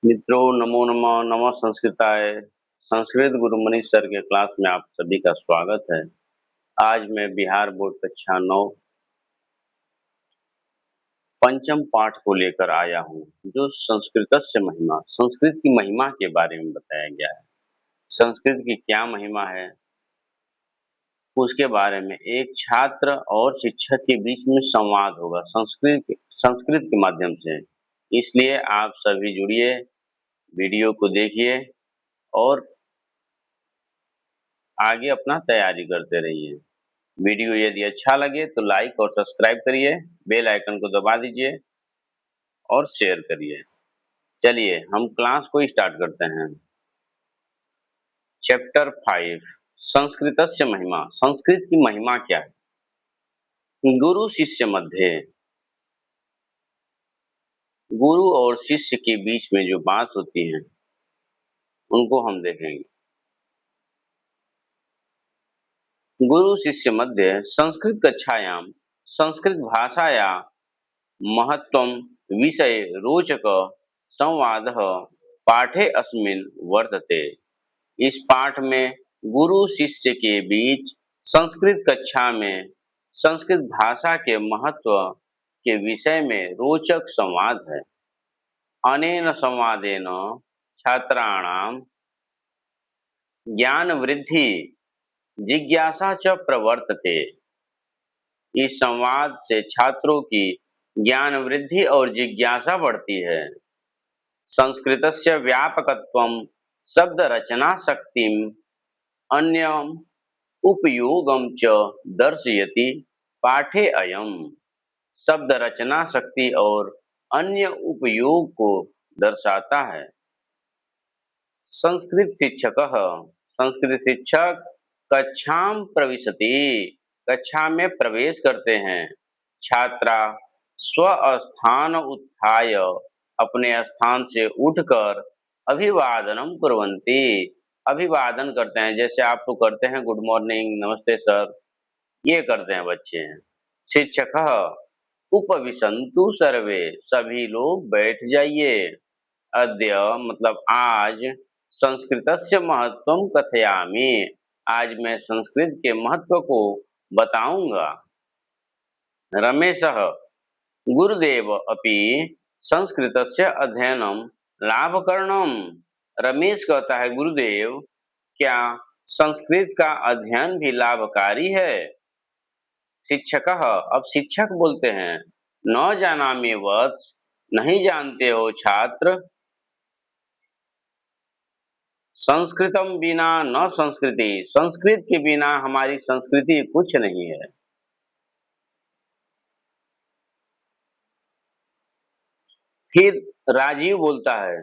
मित्रों नमो नमः नमः संस्कृताय। संस्कृत गुरु मनीष सर के क्लास में आप सभी का स्वागत है। आज मैं बिहार बोर्ड कक्षा 9 पंचम पाठ को लेकर आया हूँ, जो संस्कृतस्य महिमा, संस्कृत की महिमा के बारे में बताया गया है। संस्कृत की क्या महिमा है, उसके बारे में एक छात्र और शिक्षक के बीच में संवाद होगा संस्कृत के माध्यम से। इसलिए आप सभी जुड़िए, वीडियो को देखिए और आगे अपना तैयारी करते रहिए। वीडियो यदि अच्छा लगे तो लाइक और सब्सक्राइब करिए, बेल आइकन को दबा दीजिए और शेयर करिए। चलिए हम क्लास को स्टार्ट करते हैं। चैप्टर 5 संस्कृतस्य महिमा। संस्कृत की महिमा क्या है? गुरु शिष्य मध्य, गुरु और शिष्य के बीच में जो बात होती है उनको हम देखेंगे। गुरु शिष्य मध्य संस्कृत कक्षायाम संस्कृत भाषाया महत्त्वं विषये रोचक संवादः पाठे अस्मिन् वर्तते। इस पाठ में गुरु शिष्य के बीच संस्कृत कक्षा में संस्कृत भाषा के महत्व के विषय में रोचक संवाद है। अनेन संवादेन छात्राणां ज्ञान वृद्धि जिज्ञासा च प्रवर्तते। इस संवाद से छात्रों की ज्ञान वृद्धि और जिज्ञासा बढ़ती है। संस्कृतस्य व्यापकत्वं शब्दरचनाशक्तिम् अन्यम् उपयोगं च दर्शयति। पाठे अयम् शब्द रचना शक्ति और अन्य उपयोग को दर्शाता है। संस्कृत शिक्षक कक्षाम प्रविशति, कक्षा में प्रवेश करते हैं। छात्रा स्वस्थान उत्थाय, अपने स्थान से उठकर अभिवादनम कुर्वन्ति, अभिवादन करते हैं। जैसे आप तो करते हैं गुड मॉर्निंग, नमस्ते सर, ये करते हैं बच्चे। शिक्षकः उपविशन्तु सर्वे, सभी लोग बैठ जाइए। अद्य मतलब आज, संस्कृतस्य महत्वं कथयामि, आज मैं संस्कृत के महत्व को बताऊंगा। रमेशः गुरुदेव अपि संस्कृतस्य अध्ययनं लाभकरणम्। रमेश कहता है गुरुदेव, क्या संस्कृत का अध्ययन भी लाभकारी है? शिक्षकः, अब शिक्षक बोलते हैं, न जानामि वत्स, नहीं जानते हो छात्र, संस्कृतम बिना न संस्कृति, संस्कृत के बिना हमारी संस्कृति कुछ नहीं है। फिर राजीव बोलता है,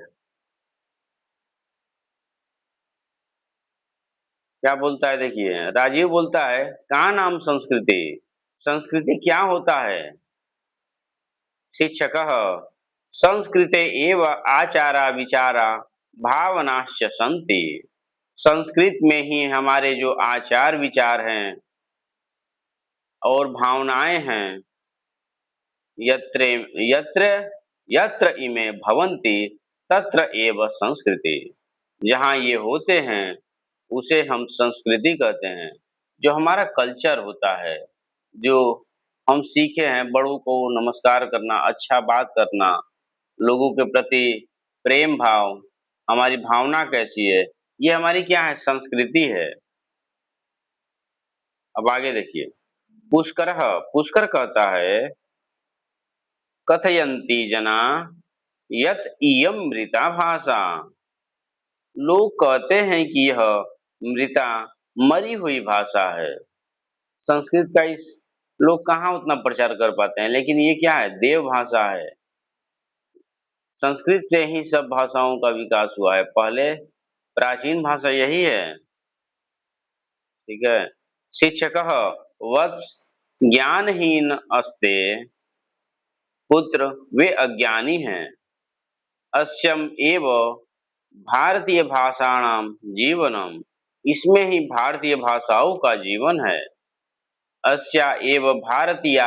क्या बोलता है देखिए, राजीव बोलता है, का नाम संस्कृति, संस्कृति क्या होता है? शिक्षकः संस्कृते एव आचारा विचारा भावनाश्च सन्ति, संस्कृत में ही हमारे जो आचार विचार हैं और भावनाएं हैं, यत्र यत्र यत्र इमे भवन्ति तत्र एव संस्कृति, जहाँ ये होते हैं उसे हम संस्कृति कहते हैं। जो हमारा कल्चर होता है, जो हम सीखे हैं, बड़ों को नमस्कार करना, अच्छा बात करना, लोगों के प्रति प्रेम भाव, हमारी भावना कैसी है, ये हमारी क्या है? संस्कृति है। अब आगे देखिए, पुष्कर पुष्कर कहता है, कथयन्ति जना यत इयं मृता भाषा, लोग कहते हैं कि यह मृता, मरी हुई भाषा है। संस्कृत का इस लोग कहाँ उतना प्रचार कर पाते हैं, लेकिन ये क्या है? देव भाषा है। संस्कृत से ही सब भाषाओं का विकास हुआ है। पहले प्राचीन भाषा यही है। ठीक है। शिक्षकः वत्स ज्ञानहीन अस्ते, पुत्र वे अज्ञानी हैं। अस्यम एव भारतीय भाषाणाम जीवनम, इसमें ही भारतीय भाषाओं का जीवन है। अस्या एव भारतीय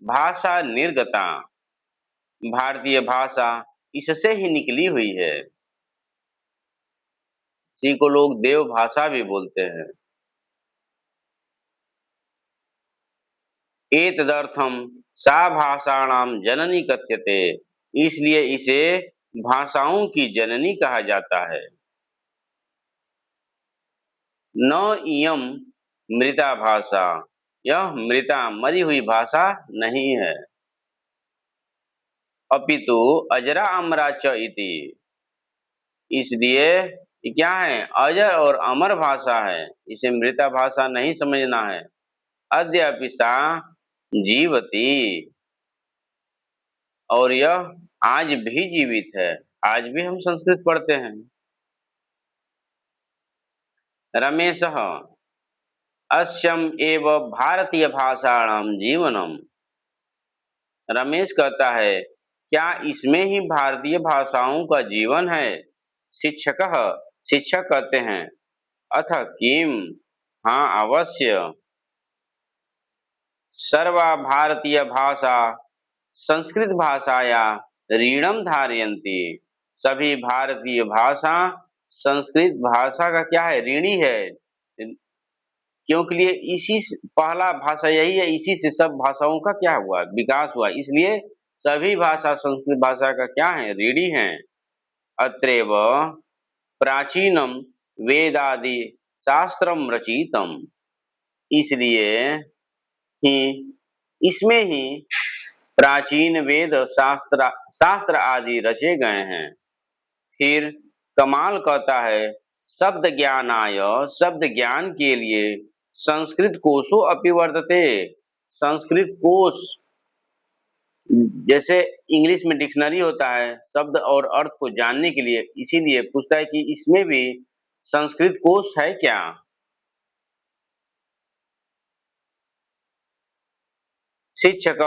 भाषा निर्गता, भारतीय भाषा इससे ही निकली हुई है। इसी को लोग देव भाषा भी बोलते हैं। एतदर्थम सा भाषाणाम जननी कथ्यते, इसलिए इसे भाषाओं की जननी कहा जाता है। न इयम मृता भाषा, यह मृता मरी हुई भाषा नहीं है। अपितु अजरा अमरा च इति, इसलिए ये क्या है, अजर और अमर भाषा है, इसे मृता भाषा नहीं समझना है। अद्यापि सा जीवती, और यह आज भी जीवित है, आज भी हम संस्कृत पढ़ते हैं। रमेशः अस्यम एव भारतीय भाषाणां जीवनम, रमेश कहता है, क्या इसमें ही भारतीय भाषाओं का जीवन है? शिक्षकः, शिक्षक कहते हैं, अथ किम, हाँ अवश्य। सर्वा भारतीय भाषा संस्कृत भाषाया ऋणम धारयन्ति, सभी भारतीय भाषा संस्कृत भाषा का क्या है, ऋणी है। क्योंकि लिए इसी से पहला भाषा यही है, इसी से सब भाषाओं का क्या हुआ, विकास हुआ, इसलिए सभी भाषा संस्कृत भाषा का क्या है, ऋणी है। अत्रैव प्राचीनम वेदादि शास्त्रम रचितम, इसलिए ही इसमें ही प्राचीन वेद शास्त्र शास्त्र आदि रचे गए हैं। फिर कमाल कहता है, शब्द ज्ञानाय, शब्द ज्ञान के लिए संस्कृत कोशो अपि वर्तते, संस्कृत कोश, जैसे इंग्लिश में डिक्शनरी होता है शब्द और अर्थ को जानने के लिए, इसीलिए पूछता है कि इसमें भी संस्कृत कोश है क्या। शिक्षक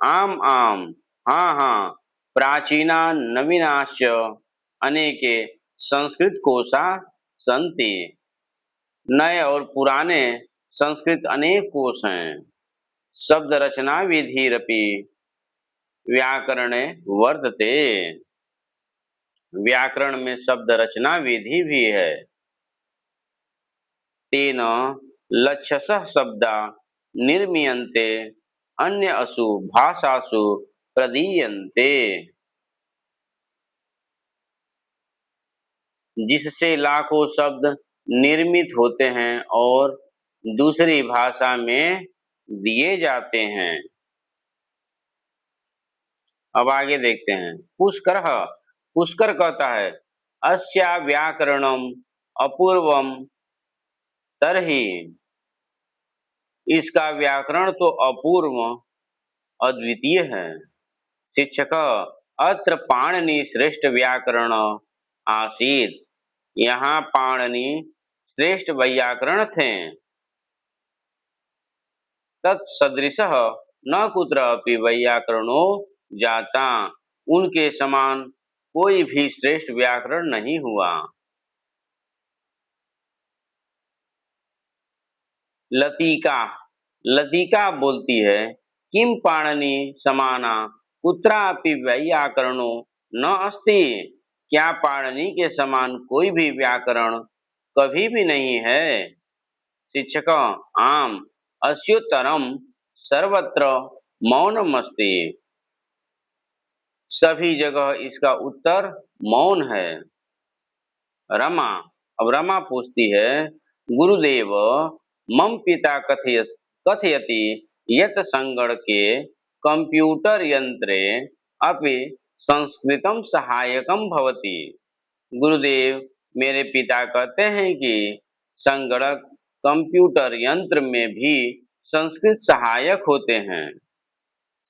आम आम, हाँ हाँ, प्राचीना नवीनाश्च अनेके संस्कृत कोशा सन्ति, नए और पुराने संस्कृत अनेक कोश हैं। शब्द रचना विधिरपि व्याकरणे वर्तते, व्याकरण में शब्द रचना विधि भी है। तेन लक्षसः शब्दा निर्मीयन्ते अन्य असु भाषासु प्रदीयन्ते, जिससे लाखों शब्द निर्मित होते हैं और दूसरी भाषा में दिए जाते हैं। अब आगे देखते हैं। पुष्कर, पुष्कर कहता है, अस्या व्याकरणम अपूर्वम तरहि, इसका व्याकरण तो अपूर्व अद्वितीय है। शिक्षक अत्र पाणिनि श्रेष्ठ व्याकरण आसीत, यहाँ पाणिनि श्रेष्ठ व्याकरण थे। तत्सदृशः न कुत्र अपि वैयाकरणो जाता, उनके समान कोई भी श्रेष्ठ व्याकरण नहीं हुआ। लतिका, लतिका बोलती है, किम पाणिनि समाना कुत्रापि वैयाकरणो न अस्ति, क्या पाणिनि के समान कोई भी व्याकरण कभी भी नहीं है। शिक्षक आम, अस्योत्तरम सर्वत्र मौनमस्ति, सभी जगह इसका उत्तर मौन है। रमा, अब रमा पूछती है, गुरुदेव मम पिता कथयति यत् संगणके कंप्यूटर यंत्रे अपि संस्कृतम सहायकम भवति, गुरुदेव मेरे पिता कहते हैं कि संगणक कंप्यूटर यंत्र में भी संस्कृत सहायक होते हैं।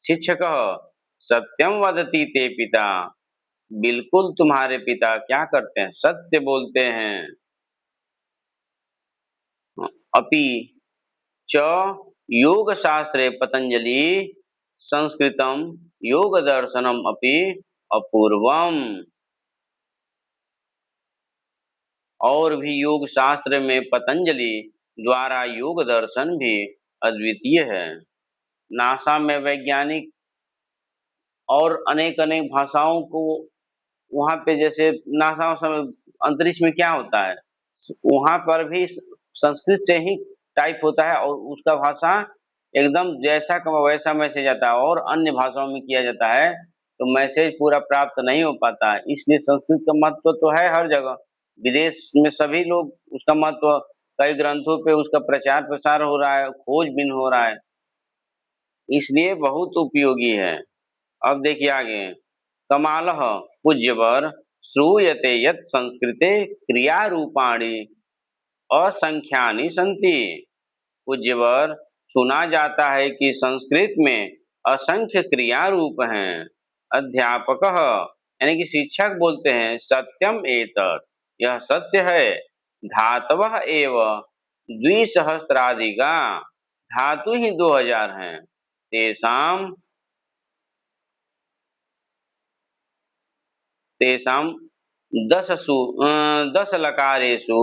शिक्षक सत्यम वदति ते पिता, बिल्कुल तुम्हारे पिता क्या करते हैं, सत्य बोलते हैं। अपि च योग शास्त्रे पतंजलि संस्कृतम योग दर्शनम अपि अपूर्वम, और भी योग शास्त्र में पतंजलि द्वारा योग दर्शन भी अद्वितीय है। नासा में वैज्ञानिक और अनेक अनेक भाषाओं को वहां पे, जैसे नासा में अंतरिक्ष में क्या होता है, वहां पर भी संस्कृत से ही टाइप होता है और उसका भाषा एकदम जैसा का वैसा मैसेज आता है, और अन्य भाषाओं में किया जाता है तो मैसेज पूरा प्राप्त नहीं हो पाता है। इसलिए संस्कृत का महत्व तो है हर जगह, विदेश में सभी लोग उसका महत्व, कई ग्रंथों पे उसका प्रचार प्रसार हो रहा है, खोजबीन हो रहा है, इसलिए बहुत उपयोगी है। अब देखिए आगे, कमालः पूज्यवर श्रूयते यत् संस्कृते क्रियारूपाणि असंख्यानि सन्ति। पूज्यवर, सुना जाता है कि संस्कृत में असंख्य क्रिया रूप हैं। अध्यापकः यानी कि शिक्षक बोलते हैं, सत्यम एतत्, यह सत्य है। धातवः एव द्विसहस्राधिका, धातु ही 2000 हैं। तेषाम तेषां दश लकारेषु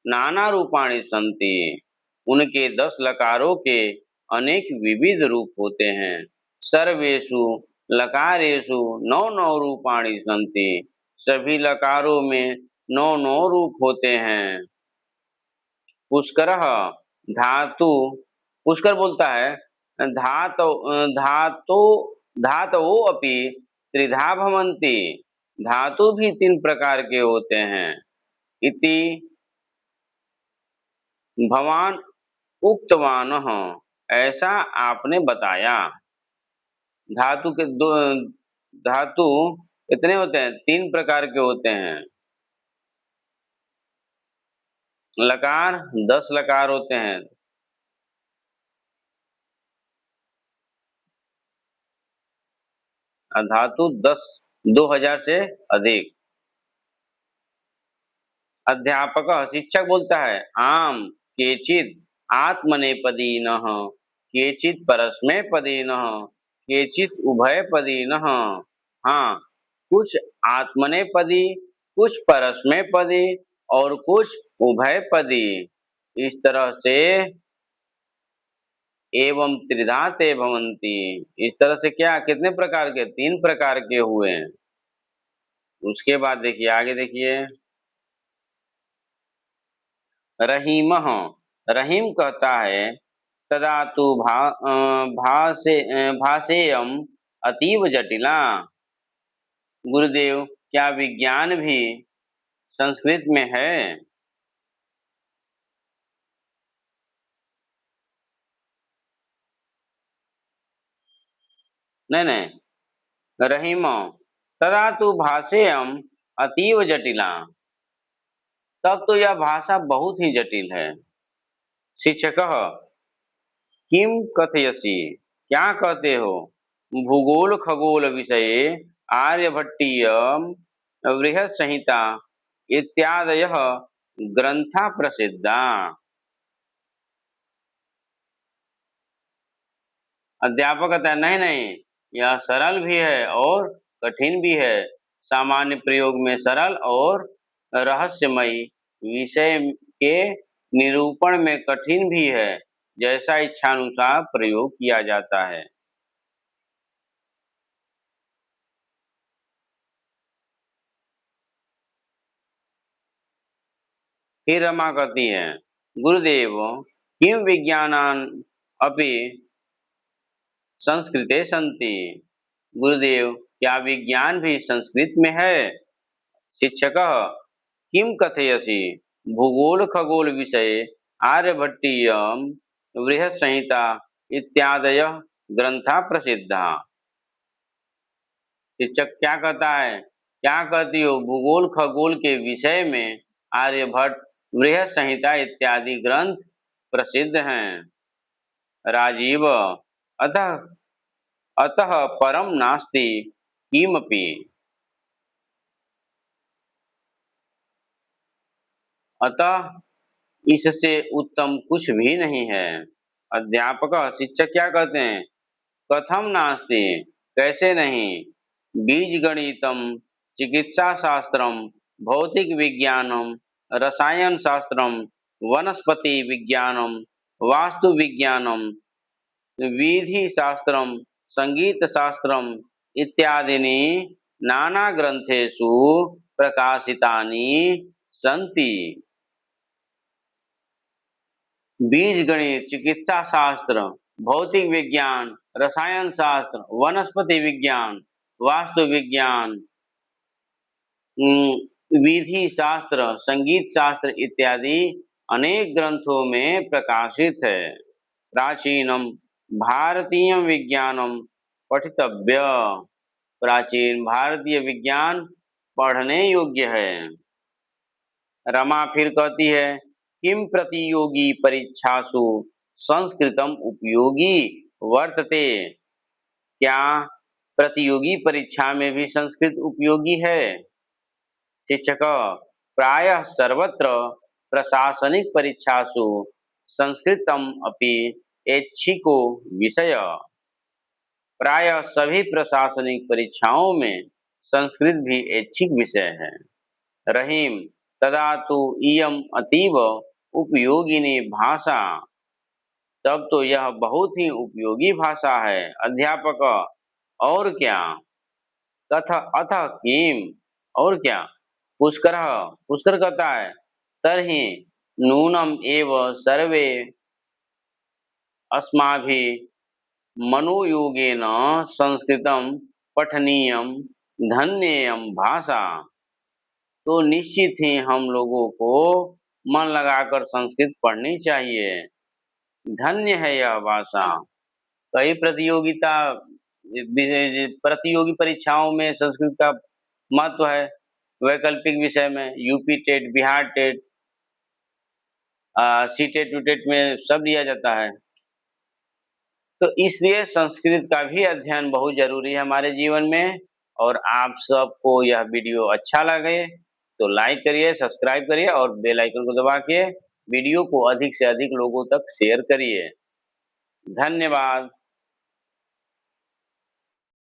नाना रूपाणि सन्ति। उनके 10 लकारों के अनेक विविध रूप होते हैं। सर्वेषु लकारेषु नौ नौ रूपाणि सन्ति। सभी लकारों में 9 9 रूप होते हैं। पुष्करः धातु, पुष्कर बोलता है, धातौ धातु धातवो अपि त्रिधा भवन्ति। धातु भी 3 प्रकार के होते हैं। इति भवान उक्तवानः, ऐसा आपने बताया। धातु के दो धातु कितने होते हैं? 3 प्रकार के होते हैं। लकार 10 लकार होते हैं। धातु 10 2000 से अधिक। अध्यापक शिक्षक बोलता है, आम केचित् आत्मनेपदीनः, केचित् परस्मैपदीनः, केचित् उभयपदीनः। हाँ, कुछ आत्मनेपदी, कुछ परस्मैपदी और कुछ उभयपदी। इस तरह से एवं त्रिधा ते भवन्ति। इस तरह से क्या कितने प्रकार के? 3 प्रकार के हुए हैं। उसके बाद देखिए आगे देखिए, रहीमः, रहीम कहता है, तदा तु भाषेयम् अतीव जटिला। गुरुदेव, क्या विज्ञान भी संस्कृत में है? नहीं नहीं, रहीम, तदा तु भाषेयम् अतीव जटिला, तब तो यह भाषा बहुत ही जटिल है। शिक्षकः, किम कथयसि, क्या कहते हो? भूगोल खगोल विषये आर्यभट्टीय बृहत् संहिता इत्यादयः ग्रंथा प्रसिद्धा। अध्यापक कहता है, नहीं नहीं, यह सरल भी है और कठिन भी है। सामान्य प्रयोग में सरल और रहस्यमयी, विषय के निरूपण में कठिन भी है। जैसा इच्छानुसार प्रयोग किया जाता है। फिर रमा कहती है, गुरुदेव, किम विज्ञानान अपि संस्कृते सन्ति। गुरुदेव, क्या विज्ञान भी संस्कृत में है? शिक्षक, किम कथयसि, भूगोल खगोल विषये आर्यभट्टीय बृहत् संहिता इत्यादय ग्रंथा प्रसिद्धा। शिक्षक क्या कहता है, क्या कहती हो? भूगोल खगोल के विषय में आर्यभट्ट, बृहत् संहिता इत्यादि ग्रंथ प्रसिद्ध हैं। राजीव, अतः अतः परम नास्ति किमपि। अतः इससे उत्तम कुछ भी नहीं है। अध्यापक शिक्षक क्या कहते हैं, कथम नास्ति, कैसे नहीं? बीज गणितम, चिकित्सा शास्त्रम, भौतिक विज्ञानम, रसायन शास्त्रम, वनस्पति विज्ञानम, वास्तु विज्ञानम, विधि शास्त्रम, संगीत शास्त्रम इत्यादीनि नाना ग्रंथेषु प्रकाशितानि सन्ति। बीज गणित, चिकित्सा शास्त्र, भौतिक विज्ञान, रसायन शास्त्र, वनस्पति विज्ञान, वास्तु विज्ञान, विधि शास्त्र, संगीत शास्त्र इत्यादि अनेक ग्रंथों में प्रकाशित है। प्राचीनम भारतीय विज्ञानम पठितव्य। प्राचीन भारतीय विज्ञान पढ़ने योग्य है। रमा फिर कहती है, किम प्रतियोगी परीक्षासु संस्कृतम उपयोगी वर्तते। क्या प्रतियोगी परीक्षा में भी संस्कृत उपयोगी है? शिक्षक, प्रायः सर्वत्र प्रशासनिक परीक्षासु संस्कृतम अपि ऐच्छिको विषय। प्रायः सभी प्रशासनिक परीक्षाओं में संस्कृत भी ऐच्छिक विषय है। रहीम, तदा तु इयम अतीव उपयोगिनी भाषा। तब तो यह बहुत ही उपयोगी भाषा है। अध्यापक, और क्या? तथ अथ किम, और क्या? पुष्कर, पुष्कर कहता है, तर्हि नूनम एव सर्वे अस्माभिः मनोयोगेन संस्कृतं पठनीयम धन्येयम भाषा। तो निश्चित ही हम लोगों को मन लगाकर संस्कृत पढ़नी चाहिए। धन्य है यह भाषा। कई प्रतियोगी परीक्षाओं में संस्कृत का महत्व है। वैकल्पिक विषय में UP TET, Bihar TET, C TET, TET में सब दिया जाता है। तो इसलिए संस्कृत का भी अध्ययन बहुत जरूरी है हमारे जीवन में। और आप सबको यह वीडियो अच्छा लगे तो लाइक करिए, सब्सक्राइब करिए और बेल आइकन को दबा के वीडियो को अधिक से अधिक लोगों तक शेयर करिए। धन्यवाद।